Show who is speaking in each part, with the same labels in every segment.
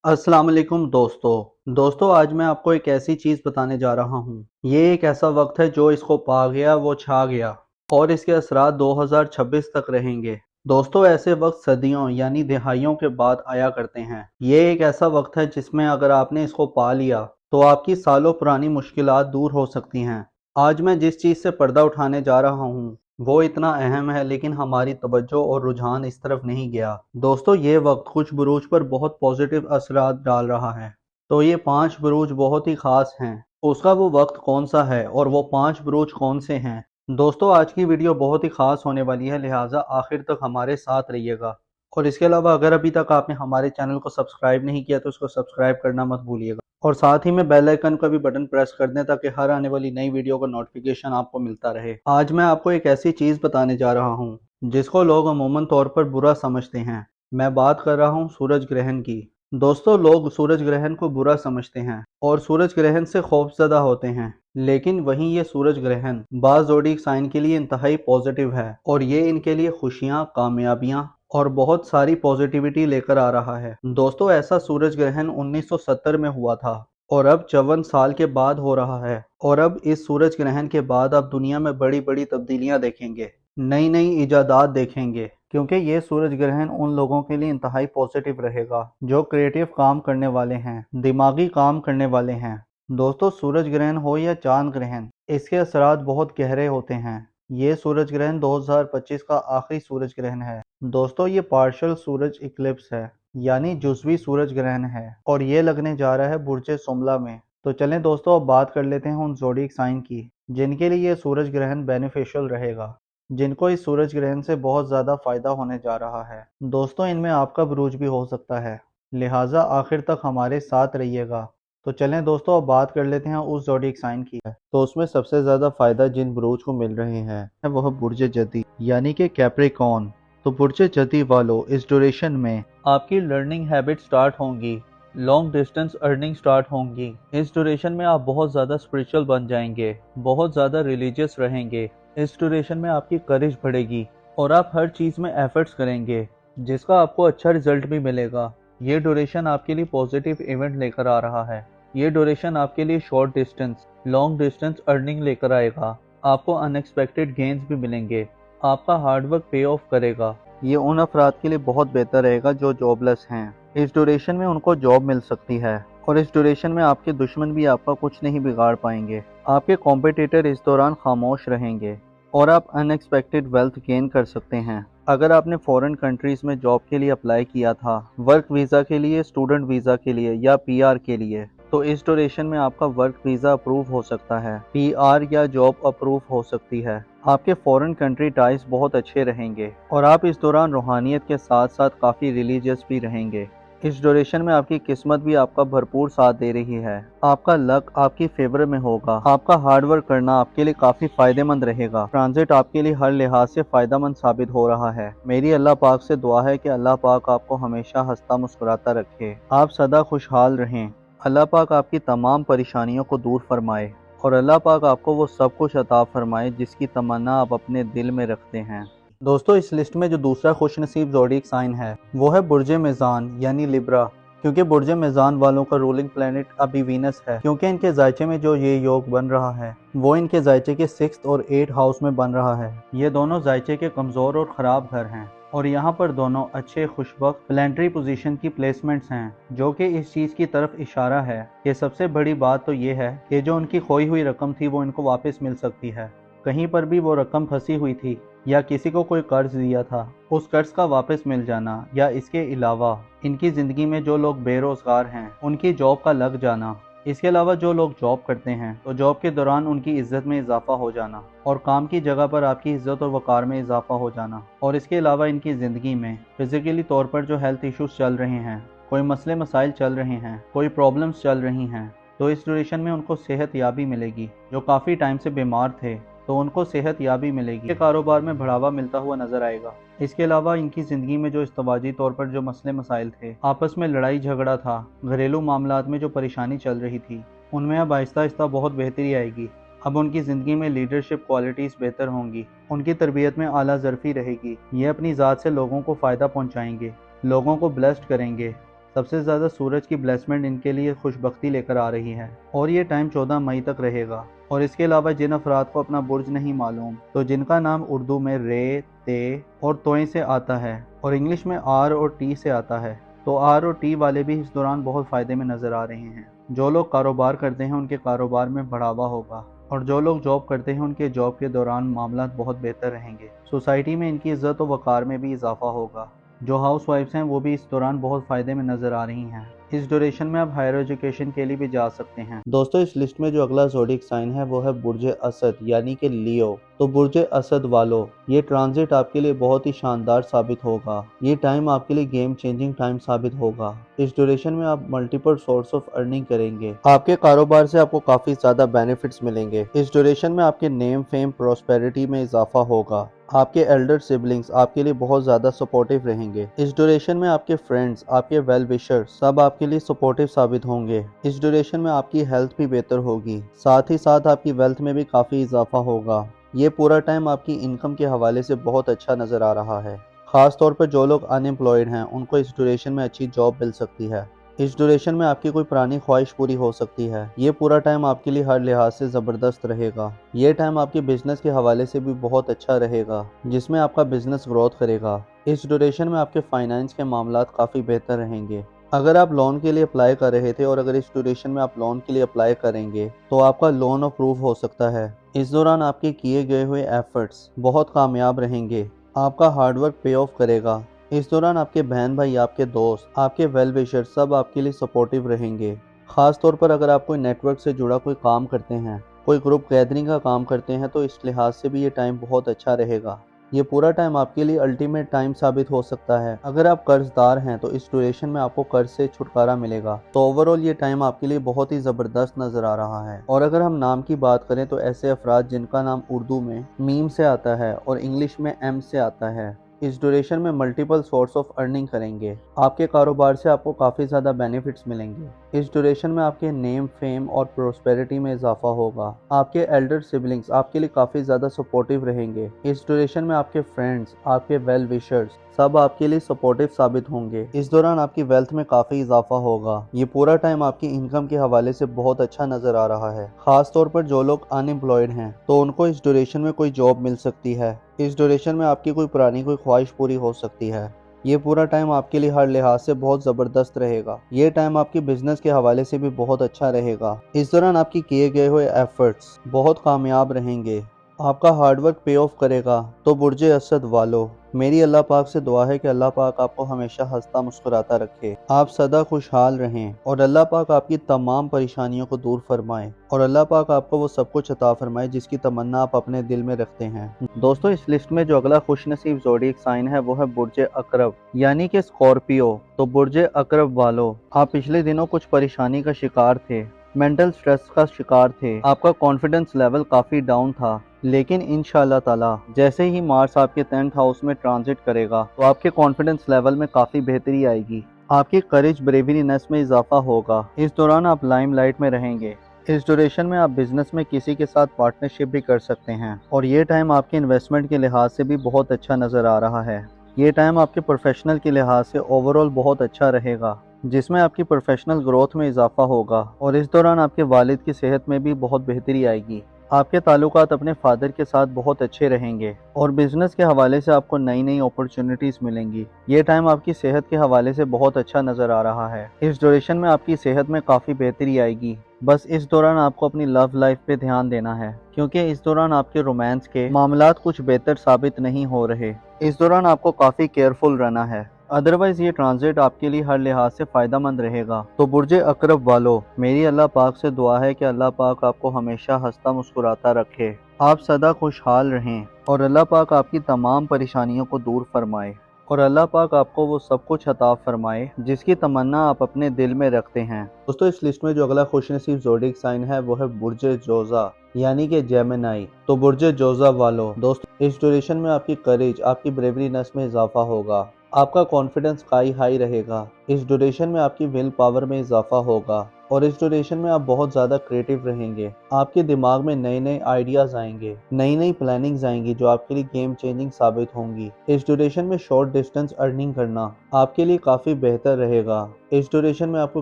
Speaker 1: अस्सलाम वालेकुम दोस्तों आज मैं आपको एक ऐसी चीज़ बताने जा रहा हूँ। ये एक ऐसा वक्त है जो इसको पा गया वो छा गया और इसके असरात 2026 तक रहेंगे। दोस्तों ऐसे वक्त सदियों यानी दिहाइयों के बाद आया करते हैं। ये एक ऐसा वक्त है जिसमें अगर आपने इसको पा लिया तो आपकी सालों पुरानी मुश्किलात दूर हो सकती हैं। आज मैं जिस चीज़ से पर्दा उठाने जा रहा हूँ वो इतना अहम है लेकिन हमारी तवज्जो और रुझान इस तरफ नहीं गया। दोस्तों ये वक्त कुछ बुरूज पर बहुत पॉजिटिव असरात डाल रहा है। तो ये 5 बुरूज बहुत ही खास हैं। उसका वो वक्त कौन सा है और वो 5 बुरूज कौन से हैं? दोस्तों आज की वीडियो बहुत ही खास होने वाली है, लिहाजा आखिर तक हमारे साथ रहिएगा। और इसके अलावा अगर अभी तक आपने हमारे चैनल को सब्सक्राइब नहीं किया तो उसको सब्सक्राइब करना मत भूलिएगा और साथ ही में बेल आइकन का भी बटन प्रेस कर दें ताकि हर आने वाली नई वीडियो का नोटिफिकेशन आपको मिलता रहे। आज मैं आपको एक ऐसी चीज़ बताने जा रहा हूँ जिसको लोग अमूमन तौर पर बुरा समझते हैं। मैं बात कर रहा हूँ सूरज ग्रहण की। दोस्तों लोग सूरज ग्रहण को बुरा समझते हैं और सूरज ग्रहण से खौफजदा होते हैं, लेकिन वहीं ये सूरज ग्रहण बाज़ ज़ोडिएक साइन के लिए इंतहाई पॉजिटिव है और ये इनके लिए खुशियाँ, कामयाबियाँ और बहुत सारी पॉजिटिविटी लेकर आ रहा है। दोस्तों ऐसा सूरज ग्रहण 1970 में हुआ था और अब 54 साल के बाद हो रहा है और अब इस सूरज ग्रहण के बाद आप दुनिया में बड़ी बड़ी तब्दीलियां देखेंगे, नई नई इजादात देखेंगे, क्योंकि ये सूरज ग्रहण उन लोगों के लिए इंतहाई पॉजिटिव रहेगा जो क्रिएटिव काम करने वाले हैं, दिमागी काम करने वाले हैं। दोस्तों सूरज ग्रहण हो या चांद ग्रहण, इसके असरात बहुत गहरे होते हैं। ये सूरज ग्रहण 2025 का आखिरी सूरज ग्रहण है। दोस्तों ये पार्शियल सूरज इक्लिप्स है यानी जुज़वी सूरज ग्रहण है और ये लगने जा रहा है बुर्ज सुमला में। तो चलें दोस्तों अब बात कर लेते हैं उन ज़ोडिएक साइन की जिनके लिए ये सूरज ग्रहण बेनिफिशियल रहेगा, जिनको इस सूरज ग्रहण से बहुत ज़्यादा फायदा होने जा रहा है। दोस्तों इनमें आपका बुरूज भी हो सकता है, लिहाजा आखिर तक हमारे साथ रहिएगा। तो चलें दोस्तों अब बात कर लेते हैं उस ज़ोडिएक साइन की। तो उसमें सबसे ज़्यादा फायदा जिन बुरूज को मिल रहे हैं वह बुर्ज जदी यानी कि कैप्रिकॉर्न। तो बुर्ज जदी वालों इस ड्यूरेशन में आपकी लर्निंग हैबिट स्टार्ट होंगी, लॉन्ग डिस्टेंस अर्निंग स्टार्ट होंगी। इस ड्यूरेशन में आप बहुत ज़्यादा स्पिरिचुअल बन जाएंगे, बहुत ज़्यादा रिलीजियस रहेंगे। इस ड्यूरेशन में आपकी करेज बढ़ेगी और आप हर चीज़ में एफर्ट्स करेंगे जिसका आपको अच्छा रिजल्ट भी मिलेगा। ये ड्यूरेशन आपके लिए पॉजिटिव इवेंट लेकर आ रहा है। ये ड्यूरेशन आपके लिए short distance, long distance earning लेकर आएगा। आपको अनएक्सपेक्टेड गेन्स भी मिलेंगे। आपका हार्डवर्क पे ऑफ करेगा। ये उन अफराद के लिए बहुत बेहतर रहेगा जो जॉबलेस हैं। इस ड्यूरेशन में उनको जॉब मिल सकती है और इस ड्यूरेशन में आपके दुश्मन भी आपका कुछ नहीं बिगाड़ पाएंगे। आपके कॉम्पिटिटर इस दौरान खामोश रहेंगे और आप अनएक्सपेक्टेड वेल्थ गेन कर सकते हैं। अगर आपने फॉरेन कंट्रीज़ में जॉब के लिए अप्लाई किया था, वर्क वीज़ा के लिए, स्टूडेंट वीज़ा के लिए या पीआर के लिए, तो इस ड्यूरेशन में आपका वर्क वीज़ा अप्रूव हो सकता है, पीआर या जॉब अप्रूव हो सकती है। आपके फॉरेन कंट्री टाइज बहुत अच्छे रहेंगे और आप इस दौरान रूहानियत के साथ साथ काफ़ी रिलीजियस भी रहेंगे। इस ड्यूरेशन में आपकी किस्मत भी आपका भरपूर साथ दे रही है। आपका लक आपकी फेवर में होगा। आपका हार्डवर्क करना आपके लिए काफ़ी फ़ायदेमंद रहेगा। ट्रांजिट आपके लिए हर लिहाज से फ़ायदेमंद साबित हो रहा है। मेरी अल्लाह पाक से दुआ है कि अल्लाह पाक आपको हमेशा हंसता मुस्कुराता रखे, आप सदा खुशहाल रहें। अल्लाह पाक आपकी तमाम परेशानियों को दूर फरमाए और अल्लाह पाक आपको वो सब कुछ अता फरमाए जिसकी तमन्ना आप अपने दिल में रखते हैं। दोस्तों इस लिस्ट में जो दूसरा खुशनसीब ज़ोडिएक साइन है वो है बुर्ज मीज़ान यानी लिब्रा, क्योंकि बुर्ज मीज़ान वालों का रूलिंग प्लेनेट अभी वीनस है। क्योंकि इनके जायचे में जो ये योग बन रहा है वो इनके जायचे के 6th और 8th हाउस में बन रहा है। ये दोनों जायचे के कमज़ोर और ख़राब घर हैं और यहाँ पर दोनों अच्छे खुशबख्त प्लानिटरी पोजीशन की प्लेसमेंट्स हैं, जो कि इस चीज़ की तरफ इशारा है कि सबसे बड़ी बात तो ये है कि जो उनकी खोई हुई रकम थी वो इनको वापस मिल सकती है। कहीं पर भी वो रकम फंसी हुई थी या किसी को कोई कर्ज दिया था, उस कर्ज का वापस मिल जाना, या इसके अलावा इनकी ज़िंदगी में जो लोग बेरोज़गार हैं उनकी जॉब का लग जाना। इसके अलावा जो लोग जॉब करते हैं तो जॉब के दौरान उनकी इज्जत में इजाफा हो जाना और काम की जगह पर आपकी इज्जत और वक़ार में इजाफा हो जाना। और इसके अलावा इनकी ज़िंदगी में फिज़िकली तौर पर जो हेल्थ इश्यूज़ चल रहे हैं, कोई मसले मसाइल चल रहे हैं, कोई प्रॉब्लम्स चल रही हैं, तो इस ड्यूरेशन में उनको सेहत याबी मिलेगी। जो काफ़ी टाइम से बीमार थे तो उनको सेहत याबी मिलेगी। कारोबार में बढ़ावा मिलता हुआ नजर आएगा। इसके अलावा इनकी ज़िंदगी में जो इस्तवाजी तौर पर जो मसले मसाइल थे, आपस में लड़ाई झगड़ा था, घरेलू मामलात में जो परेशानी चल रही थी, उनमें अब आहिस्ता आहिस्ता बहुत बेहतरी आएगी। अब उनकी ज़िंदगी में लीडरशिप क्वालिटीज़ बेहतर होंगी, उनकी तरबियत में आला ज़रफ़ी रहेगी। ये अपनी ज़ात से लोगों को फ़ायदा पहुँचाएंगे, लोगों को ब्लेस्ड करेंगे, सबसे ज़्यादा सूरज की ब्लेसमेंट इनके लिए खुशबख्ती लेकर आ रही है और ये टाइम 14 मई तक रहेगा। और इसके अलावा जिन अफराद को अपना बुर्ज नहीं मालूम, तो जिनका नाम उर्दू में रे, ते और तोय से आता है और इंग्लिश में आर और टी से आता है, तो आर और टी वाले भी इस दौरान बहुत फ़ायदे में नज़र आ रहे हैं। जो लोग कारोबार करते हैं उनके कारोबार में बढ़ावा होगा और जो लोग जॉब करते हैं उनके जॉब के दौरान मामला बहुत बेहतर रहेंगे। सोसाइटी में इनकी इज्जत और वक़ार में भी इजाफा होगा। जो हाउस वाइफ्स हैं वो भी इस दौरान बहुत फ़ायदे में नज़र आ रही हैं। इस ड्यूरेशन में आप हायर एजुकेशन के लिए भी जा सकते हैं। दोस्तों, इस लिस्ट में जो अगला ज़ोडिक साइन है वो है बुर्ज असद यानी कि लियो। तो बुर्ज असद वालों, ये ट्रांजिट आपके लिए बहुत ही शानदार साबित होगा। ये टाइम आपके लिए गेम चेंजिंग टाइम साबित होगा। इस ड्यूरेशन में आप मल्टीपल सोर्स ऑफ अर्निंग करेंगे। आपके कारोबार से आपको काफी ज्यादा बेनिफिट्स मिलेंगे। इस ड्यूरेशन में आपके नेम, फेम, प्रोस्पेरिटी में इजाफा होगा। आपके एल्डर सिबलिंग्स आपके लिए बहुत ज़्यादा सपोर्टिव रहेंगे। इस ड्यूरेशन में आपके फ्रेंड्स, आपके वेल विशर्स सब आपके लिए सपोर्टिव साबित होंगे। इस ड्यूरेशन में आपकी हेल्थ भी बेहतर होगी, साथ ही साथ आपकी वेल्थ में भी काफ़ी इजाफा होगा। ये पूरा टाइम आपकी इनकम के हवाले से बहुत अच्छा नज़र आ रहा है। ख़ास तौर पर जो लोग अनएम्प्लॉयड हैं उनको इस ड्यूरेशन में अच्छी जॉब मिल सकती है। इस ड्यूरेशन में आपकी कोई पुरानी ख्वाहिश पूरी हो सकती है। ये पूरा टाइम आपके लिए हर लिहाज से ज़बरदस्त रहेगा। ये टाइम आपके बिजनेस के हवाले से भी बहुत अच्छा रहेगा, जिसमें आपका बिजनेस ग्रोथ करेगा। इस ड्यूरेशन में आपके फाइनेंस के मामलात काफ़ी बेहतर रहेंगे। अगर आप लोन के लिए अप्लाई कर रहे थे और अगर इस ड्यूरेशन में आप लोन के लिए अप्लाई करेंगे तो आपका लोन अप्रूव हो सकता है। इस दौरान आपके किए गए हुए एफर्ट्स बहुत कामयाब रहेंगे। आपका हार्डवर्क पे ऑफ करेगा। इस दौरान आपके बहन भाई, आपके दोस्त, आपके वेल विशर सब आपके लिए सपोर्टिव रहेंगे। ख़ास तौर पर अगर आप कोई नेटवर्क से जुड़ा कोई काम करते हैं, कोई ग्रुप गैदरिंग का काम करते हैं, तो इस लिहाज से भी ये टाइम बहुत अच्छा रहेगा। ये पूरा टाइम आपके लिए अल्टीमेट टाइम साबित हो सकता है। अगर आप कर्जदार हैं तो इस ड्यूरेशन में आपको कर्ज से छुटकारा मिलेगा। तो ओवरऑल ये टाइम आपके लिए बहुत ही ज़बरदस्त नज़र आ रहा है। और अगर हम नाम की बात करें तो ऐसे अफराद जिनका नाम उर्दू में मीम से आता है और इंग्लिश में एम से आता है, इस ड्यूरेशन में मल्टीपल सोर्स ऑफ अर्निंग करेंगे। आपके कारोबार से आपको काफ़ी ज़्यादा बेनिफिट्स मिलेंगे। इस ड्यूरेशन में आपके नेम, फेम और प्रोस्पेरिटी में इजाफा होगा। आपके एल्डर सिबलिंग्स आपके लिए काफ़ी ज़्यादा सपोर्टिव रहेंगे। इस ड्यूरेशन में आपके फ्रेंड्स, आपके वेल विशर्स सब आपके लिए सपोर्टिव साबित होंगे। इस दौरान आपकी वेल्थ में काफ़ी इजाफा होगा। ये पूरा टाइम आपकी इनकम के हवाले से बहुत अच्छा नज़र आ रहा है। ख़ास तौर पर जो लोग अनएम्प्लॉयड हैं तो उनको इस ड्यूरेशन में कोई जॉब मिल सकती है। इस ड्यूरेशन में आपकी कोई पुरानी कोई ख्वाहिश पूरी हो सकती है। ये पूरा टाइम आपके लिए हर लिहाज से बहुत ज़बरदस्त रहेगा। ये टाइम आपके बिजनेस के हवाले से भी बहुत अच्छा रहेगा। इस दौरान आपकी किए गए हुए एफर्ट्स बहुत कामयाब रहेंगे। आपका हार्डवर्क पे ऑफ करेगा। तो बुर्ज असद वालों, मेरी अल्लाह पाक से दुआ है कि अल्लाह पाक आपको हमेशा हंसता मुस्कुराता रखे, आप सदा खुशहाल रहें और अल्लाह पाक आपकी तमाम परेशानियों को दूर फरमाए और अल्लाह पाक आपको वो सब कुछ अता फरमाए जिसकी तमन्ना आप अपने दिल में रखते हैं। दोस्तों, इस लिस्ट में जो अगला खुशनसीब ज़ोडिक साइन है वो है बुर्ज अकरब यानी कि स्कॉर्पियो। तो बुर्ज अकरब वालों, आप पिछले दिनों कुछ परेशानी का शिकार थे, मेंटल स्ट्रेस का शिकार थे, आपका कॉन्फिडेंस लेवल काफ़ी डाउन था, लेकिन इंशाअल्लाह ताला जैसे ही मार्स आपके 10th हाउस में ट्रांजिट करेगा तो आपके कॉन्फिडेंस लेवल में काफ़ी बेहतरी आएगी। आपकी करेज, ब्रेवरीनेस में इजाफा होगा। इस दौरान आप लाइमलाइट में रहेंगे। इस ड्यूरेशन में आप बिजनेस में किसी के साथ पार्टनरशिप भी कर सकते हैं और ये टाइम आपके इन्वेस्टमेंट के लिहाज से भी बहुत अच्छा नज़र आ रहा है। ये टाइम आपके प्रोफेशनल के लिहाज से ओवरऑल बहुत अच्छा रहेगा, जिसमें आपकी प्रोफेशनल ग्रोथ में इजाफा होगा और इस दौरान आपके वालिद की सेहत में भी बहुत बेहतरी आएगी। आपके ताल्लुकात अपने फादर के साथ बहुत अच्छे रहेंगे और बिजनेस के हवाले से आपको नई नई अपॉर्चुनिटीज़ मिलेंगी। ये टाइम आपकी सेहत के हवाले से बहुत अच्छा नज़र आ रहा है। इस ड्यूरेशन में आपकी सेहत में काफ़ी बेहतरी आएगी। बस इस दौरान आपको अपनी लव लाइफ पे ध्यान देना है, क्योंकि इस दौरान आपके रोमांस के मामलात कुछ बेहतर साबित नहीं हो रहे। इस दौरान आपको काफ़ी केयरफुल रहना है, अदरवाइज ये ट्रांजिट आपके लिए हर लिहाज से फ़ायदेमंद रहेगा। तो बुर्ज अकरब वालों, मेरी अल्लाह पाक से दुआ है कि अल्लाह पाक आपको हमेशा हंसता मुस्कुराता रखे, आप सदा खुशहाल रहें और अल्लाह पाक आपकी तमाम परेशानियों को दूर फरमाए और अल्लाह पाक आपको वो सब कुछ अता फरमाए जिसकी तमन्ना आप अपने दिल में रखते हैं। दोस्तों, इस लिस्ट में जो अगला खुशनसीब ज़ोडिक साइन है वो है बुर्ज जोज़ा यानी कि जेमिनी। तो बुर्ज जोज़ा वालों, दोस्तों इस ड्यूरेशन में आपकी करेज, आपकी ब्रेवरीनेस में इजाफा होगा। आपका कॉन्फिडेंस हाई रहेगा। इस ड्यूरेशन में आपकी विल पावर में इजाफा होगा और इस ड्यूरेशन में आप बहुत ज़्यादा क्रिएटिव रहेंगे। आपके दिमाग में नए नए आइडियाज़ आएंगे, नई नई प्लानिंग्स आएंगी जो आपके लिए गेम चेंजिंग साबित होंगी। इस ड्यूरेशन में शॉर्ट डिस्टेंस अर्निंग करना आपके लिए काफ़ी बेहतर रहेगा। इस ड्यूरेशन में आपको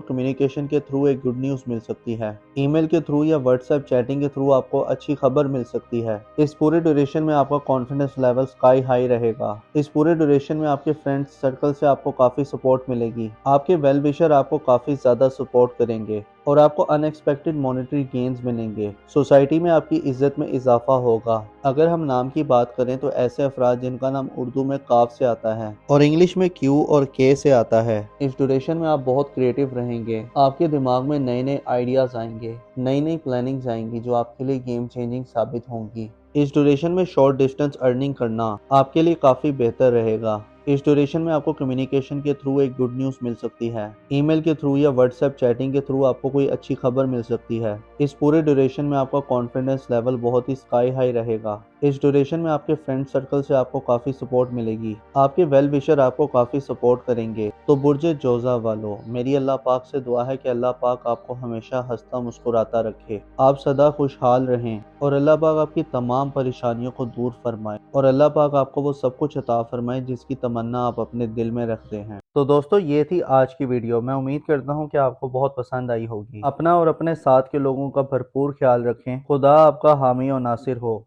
Speaker 1: कम्युनिकेशन के थ्रू एक गुड न्यूज़ मिल सकती है। ईमेल के थ्रू या व्हाट्सएप चैटिंग के थ्रू आपको अच्छी खबर मिल सकती है। इस पूरे ड्यूरेशन में आपका कॉन्फिडेंस लेवल स्काई हाई रहेगा। इस पूरे ड्यूरेशन में आपके फ्रेंड्स सर्कल से आपको काफ़ी सपोर्ट मिलेगी। आपके वेल विशर आपको काफ़ी ज़्यादा सपोर्ट करेंगे और आपको अनएक्सपेक्टेड मॉनेटरी गेन्स मिलेंगे। सोसाइटी में आपकी इज्जत में इजाफा होगा। अगर हम नाम की बात करें तो ऐसे अफराद जिनका नाम उर्दू में काफ से आता है और इंग्लिश में क्यू और के से आता है, इस ड्यूरेशन में आप बहुत क्रिएटिव रहेंगे। आपके दिमाग में नए नए आइडियाज आएंगे, नई नई प्लानिंग्स आएंगी जो आपके लिए गेम चेंजिंग साबित होंगी। इस ड्यूरेशन में शॉर्ट डिस्टेंस अर्निंग करना आपके लिए काफ़ी बेहतर रहेगा। इस ड्यूरेशन में आपको कम्युनिकेशन के थ्रू एक गुड न्यूज़ मिल सकती है। ईमेल के थ्रू या व्हाट्सएप चैटिंग के थ्रू आपको कोई अच्छी खबर मिल सकती है। इस पूरे ड्यूरेशन में आपका कॉन्फिडेंस लेवल बहुत ही स्काई हाई रहेगा। इस ड्यूरेशन में आपके फ्रेंड सर्कल से आपको काफ़ी सपोर्ट मिलेगी। आपके वेल विशर आपको काफ़ी सपोर्ट करेंगे। तो बुर्ज जोज़ा वालों, मेरी अल्लाह पाक से दुआ है कि अल्लाह पाक आपको हमेशा हंसता मुस्कुराता रखे, आप सदा खुशहाल रहें और अल्लाह पाक आपकी तमाम परेशानियों को दूर फरमाए और अल्लाह पाक आपको वो सब कुछ अता फरमाए जिसकी तमन्ना आप अपने दिल में रखते हैं। तो दोस्तों, ये थी आज की वीडियो। मैं उम्मीद करता हूँ कि आपको बहुत पसंद आई होगी। अपना और अपने साथ के लोगों का भरपूर ख्याल रखें। खुदा आपका हामी और नासिर हो।